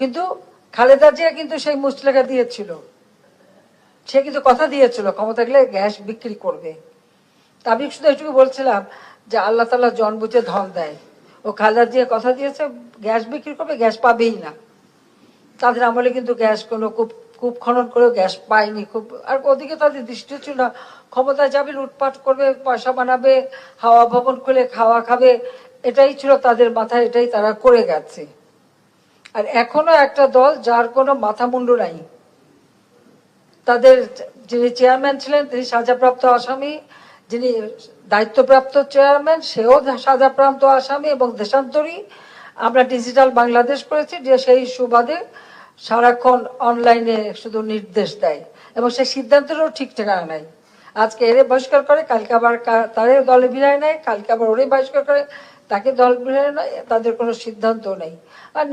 কিন্তু খালেদা জিয়া কিন্তু সেই মুচলেখা দিয়েছিল, সে কিন্তু কথা দিয়েছিল ক্ষমতা গেলে গ্যাস বিক্রি করবে। তা আমি শুধু এটুকু বলছিলাম যে আল্লাহ তাআলা জন বুঝে ধন দেয়, ও খালেদা জিয়া কথা দিয়েছে গ্যাস বিক্রি করবে, গ্যাস পাবেই না। তাদের আমলে কিন্তু গ্যাস কোনো কূপ খনন করেও গ্যাস পায়নি, খুব আর ওদিকে তাদের দৃষ্টি ছিল না। ক্ষমতায় যাবে, লুটপাট করবে, পয়সা বানাবে, হাওয়া ভবন খুলে খাওয়া খাবে, এটাই ছিল তাদের মাথায়, এটাই তারা করে গেছে। আর এখনো একটা দল যার কোনো মাথা মুন্ডু নাই। তাদের যিনি চেয়ারম্যান ছিলেন তিনি সাজাপ্রাপ্ত আসামি, যিনি দায়িত্বপ্রাপ্ত চেয়ারম্যান সেও সাজাপ্রাপ্ত আসামি এবং দেশান্তরী। আমরা ডিজিটাল বাংলাদেশ করেছি যে সেই সুবাদে সারাক্ষণ অনলাইনে শুধু নির্দেশ দেয় এবং সেই সিদ্ধান্তেরও ঠিক ঠিকানা নাই। আজকে এরে বহিষ্কার করে, কালকে আবার তারে দলে বিদায় নেয়, কালকে আবার ওরে বহিষ্কার করে, তাকে দল বিদায় নেয়, তাদের কোনো সিদ্ধান্ত নেই। আর